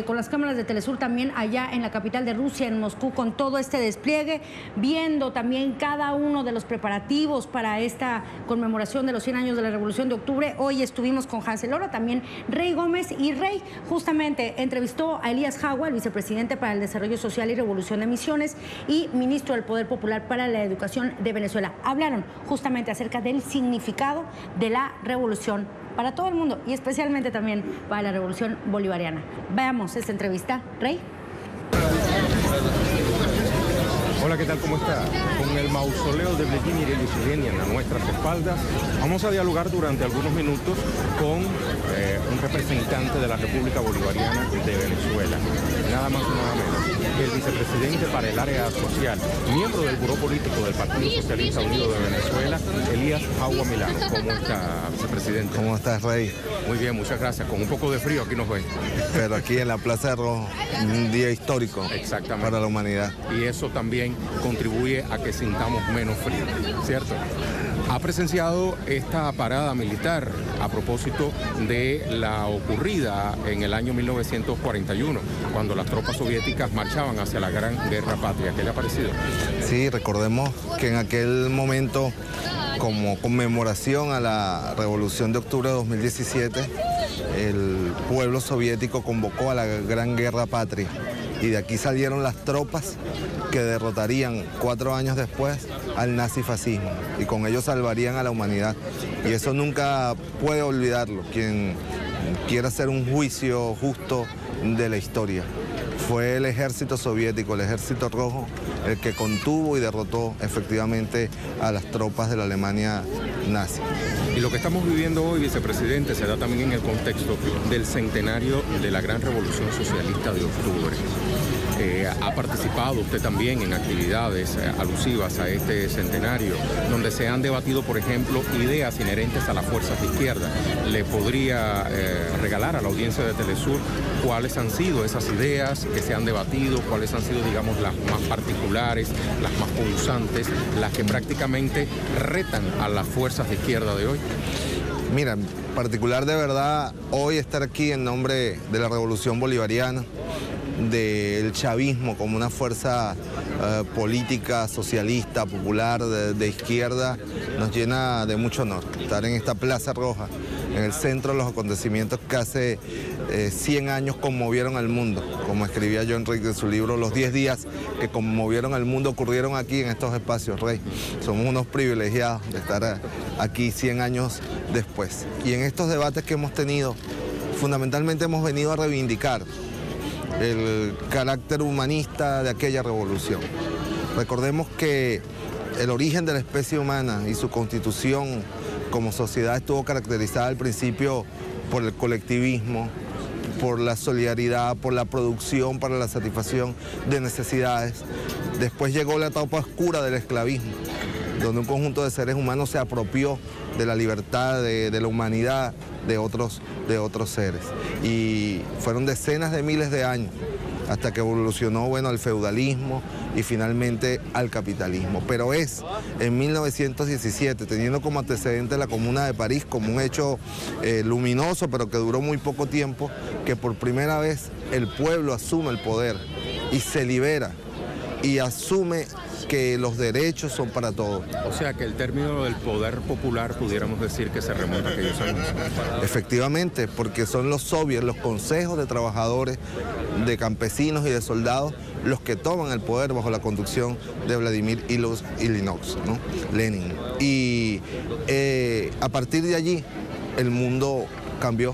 Con las cámaras de Telesur también allá en la capital de Rusia, en Moscú, con todo este despliegue, viendo también cada uno de los preparativos para esta conmemoración de los 100 años de la Revolución de Octubre. Hoy estuvimos con Hansel Oro, también Rey Gómez, y Rey justamente entrevistó a Elías Jagua, el vicepresidente para el Desarrollo Social y Revolución de Misiones y ministro del Poder Popular para la Educación de Venezuela. Hablaron justamente acerca del significado de la revolución para todo el mundo y especialmente también para la revolución bolivariana. Veamos esta entrevista. Rey. Hola, ¿qué tal? ¿Cómo está? Con el mausoleo de Vladimir Ilich Lenin a nuestras espaldas, vamos a dialogar durante algunos minutos con un representante de la República Bolivariana de Venezuela. Nada más y nada menos, el vicepresidente para el área social, miembro del Buró Político del Partido Socialista Unido de Venezuela, Elías Jagua Milano. ¿Cómo está, vicepresidente? ¿Cómo estás, Rey? Muy bien, muchas gracias. Con un poco de frío aquí nos ven. Pero aquí en la Plaza de Rojo, un día histórico. Exactamente. Para la humanidad. Y eso también contribuye a que sintamos menos frío, ¿cierto? Ha presenciado esta parada militar a propósito de la ocurrida en el año 1941, cuando las tropas soviéticas marchaban hacia la Gran Guerra Patria. ¿Qué le ha parecido? Sí, recordemos que en aquel momento, como conmemoración a la Revolución de Octubre de 2017, el pueblo soviético convocó a la Gran Guerra Patria. Y de aquí salieron las tropas que derrotarían 4 años después al nazifascismo y con ello salvarían a la humanidad. Y eso nunca puede olvidarlo quien quiera hacer un juicio justo de la historia. Fue el ejército soviético, el ejército rojo, el que contuvo y derrotó efectivamente a las tropas de la Alemania nazi. Y lo que estamos viviendo hoy, vicepresidente, se da también en el contexto del centenario de la Gran Revolución Socialista de Octubre. Ha participado usted también en actividades alusivas a este centenario, donde se han debatido, por ejemplo, ideas inherentes a las fuerzas de izquierda. ¿Le podría regalar a la audiencia de Telesur cuáles han sido esas ideas que se han debatido, cuáles han sido, digamos, las más particulares, las más punzantes, las que prácticamente retan a las fuerzas de izquierda de hoy? Mira, en particular, de verdad, hoy estar aquí en nombre de la Revolución Bolivariana, del chavismo como una fuerza política, socialista, popular, de izquierda, nos llena de mucho honor. Estar en esta Plaza Roja, en el centro de los acontecimientos que hace 100 años conmovieron al mundo, como escribía John Rick en su libro, los 10 días que conmovieron al mundo ocurrieron aquí en estos espacios, Rey. Somos unos privilegiados de estar aquí 100 años después. Y en estos debates que hemos tenido, fundamentalmente hemos venido a reivindicar el carácter humanista de aquella revolución. Recordemos que el origen de la especie humana y su constitución como sociedad estuvo caracterizada al principio por el colectivismo, por la solidaridad, por la producción para la satisfacción de necesidades. Después llegó la etapa oscura del esclavismo, donde un conjunto de seres humanos se apropió de la libertad, de la humanidad de otros seres. Y fueron decenas de miles de años hasta que evolucionó, bueno, al feudalismo y finalmente al capitalismo. Pero es en 1917, teniendo como antecedente la Comuna de París como un hecho luminoso, pero que duró muy poco tiempo, que por primera vez el pueblo asume el poder y se libera y asume que los derechos son para todos. O sea que el término del poder popular pudiéramos decir que se remonta a aquellos años. Efectivamente, porque son los soviets, los consejos de trabajadores, de campesinos y de soldados los que toman el poder bajo la conducción de Vladimir Ilich Lenin. Y a partir de allí el mundo cambió,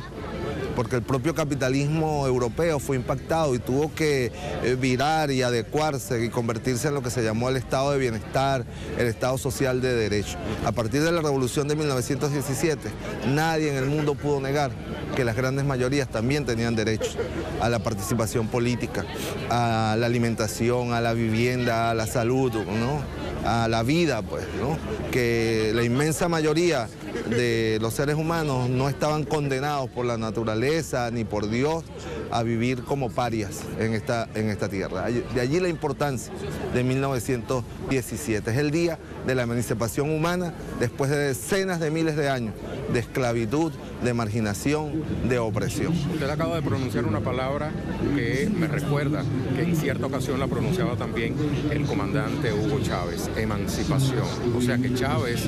porque el propio capitalismo europeo fue impactado y tuvo que virar y adecuarse y convertirse en lo que se llamó el estado de bienestar, el estado social de derecho. A partir de la revolución de 1917, nadie en el mundo pudo negar que las grandes mayorías también tenían derechos a la participación política, a la alimentación, a la vivienda, a la salud, ¿no?, a la vida, pues, ¿no?, que la inmensa mayoría de los seres humanos no estaban condenados por la naturaleza ni por Dios a vivir como parias en esta tierra. De allí la importancia de 1917. Es el día de la emancipación humana después de decenas de miles de años de esclavitud, de marginación, de opresión. Usted acaba de pronunciar una palabra que me recuerda que en cierta ocasión la pronunciaba también el comandante Hugo Chávez, emancipación. O sea que Chávez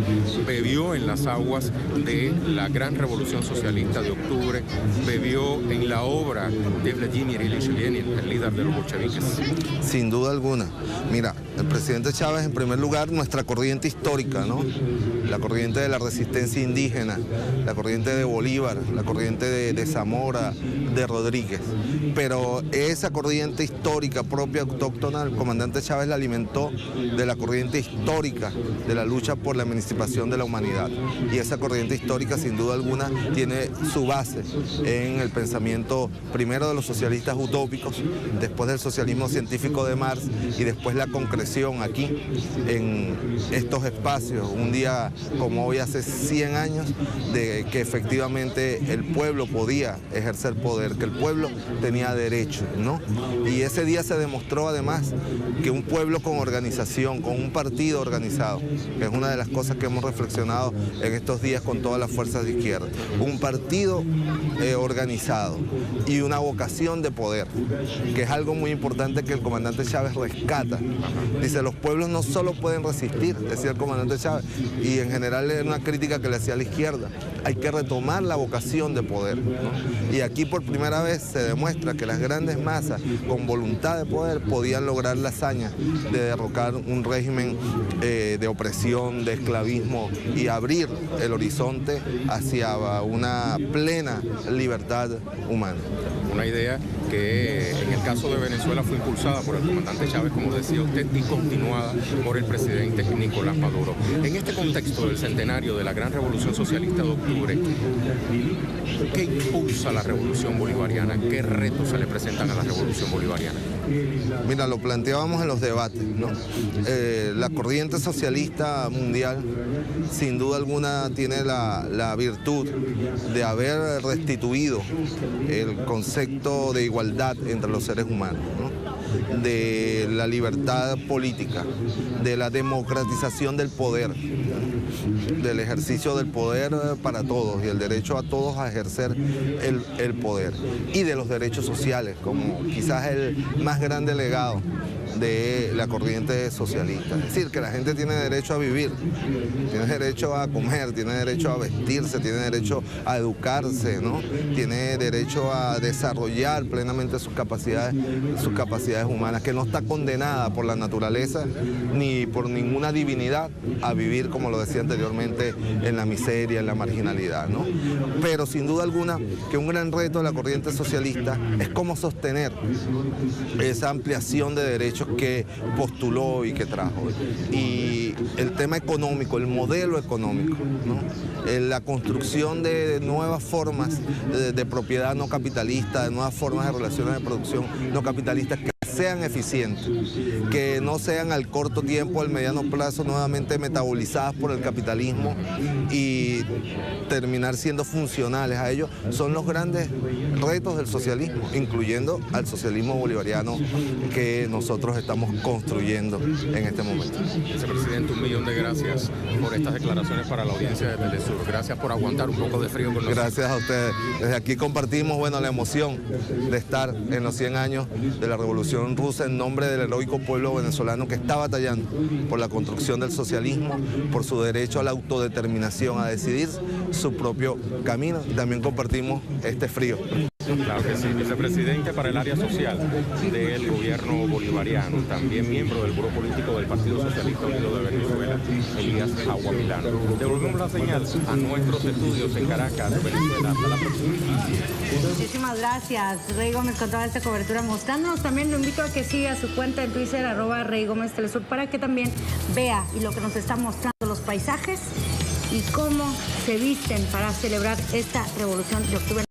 bebió en las aguas de la gran revolución socialista de octubre, bebió en la obra de Vladimir Ilich Lenin, el líder de los bolcheviques. Sin duda alguna. Mira, el presidente Chávez, en primer lugar, nuestra corriente histórica, ¿no? La corriente de la resistencia indígena, la corriente de Bolívar, la corriente de Zamora, de Rodríguez. Pero esa corriente histórica propia autóctona, el comandante Chávez la alimentó de la corriente histórica de la lucha por la emancipación de la humanidad. Y esa corriente histórica, sin duda alguna, tiene su base en el pensamiento primero de los socialistas utópicos, después del socialismo científico de Marx y después la concreción aquí en estos espacios, un día como hoy hace 100 años, de que efectivamente el pueblo podía ejercer poder, que el pueblo tenía derecho, ¿no? Y ese día se demostró además que un pueblo con organización, con un partido organizado, que es una de las cosas que hemos reflexionado en estos días con todas las fuerzas de izquierda, un partido organizado y una vocación de poder, que es algo muy importante que el comandante Chávez rescata. Dice, los pueblos no solo pueden resistir, decía el comandante Chávez, y en general era una crítica que le hacía a la izquierda, hay que retomar la vocación de poder, ¿no? Y aquí por primera vez se demuestra que las grandes masas con voluntad de poder podían lograr la hazaña de derrocar un régimen de opresión, de esclavismo y abrir el horizonte hacia una plena libertad humana. Una idea que en el caso de Venezuela fue impulsada por el comandante Chávez, como decía usted, y continuada por el presidente Nicolás Maduro. En este contexto del centenario de la gran revolución socialista de octubre, ¿qué impulsa la revolución bolivariana? ¿Qué retos se le presentan a la revolución bolivariana? Mira, lo planteábamos en los debates, ¿no? La corriente socialista mundial, sin duda alguna, tiene la virtud de haber restituido el concepto de igualdad entre los seres humanos, ¿no? De la libertad política, de la democratización del poder, del ejercicio del poder para todos y el derecho a todos a ejercer el poder, y de los derechos sociales, como quizás el más grande legado de la corriente socialista. Es decir, que la gente tiene derecho a vivir, tiene derecho a comer, tiene derecho a vestirse, tiene derecho a educarse, ¿no? Tiene derecho a desarrollar plenamente sus capacidades humanas, que no está condenada por la naturaleza ni por ninguna divinidad a vivir, como lo decía anteriormente, en la miseria, en la marginalidad, ¿no? Pero sin duda alguna que un gran reto de la corriente socialista es cómo sostener esa ampliación de derechos que postuló y que trajo. Y el tema económico, el modelo económico, ¿no? La construcción de nuevas formas de propiedad no capitalista, de nuevas formas de relaciones de producción no capitalistas que sean eficientes, que no sean al corto tiempo, al mediano plazo, nuevamente metabolizadas por el capitalismo y terminar siendo funcionales a ellos, son los grandes retos del socialismo, incluyendo al socialismo bolivariano que nosotros estamos construyendo en este momento. Vicepresidente, 1.000.000 de gracias por estas declaraciones para la audiencia de Telesur. Gracias por aguantar un poco de frío con nosotros. Gracias a ustedes. Desde aquí compartimos, bueno, la emoción de estar en los 100 años de la Revolución Rusa en nombre del heroico pueblo venezolano que está batallando por la construcción del socialismo, por su derecho a la autodeterminación, a decidir su propio camino. También compartimos este frío. Claro que sí, vicepresidente para el área social del gobierno bolivariano, también miembro del grupo político del Partido Socialista Unido de Venezuela, Elías Aguamilán. Devolvemos la señal a nuestros estudios en Caracas, Venezuela. Hasta la próxima. Muchísimas gracias, Rey Gómez, con toda esta cobertura mostrándonos. También lo invito a que siga su cuenta en Twitter, @ReyGómezTelesur, para que también vea y lo que nos está mostrando, los paisajes y cómo se visten para celebrar esta revolución de octubre.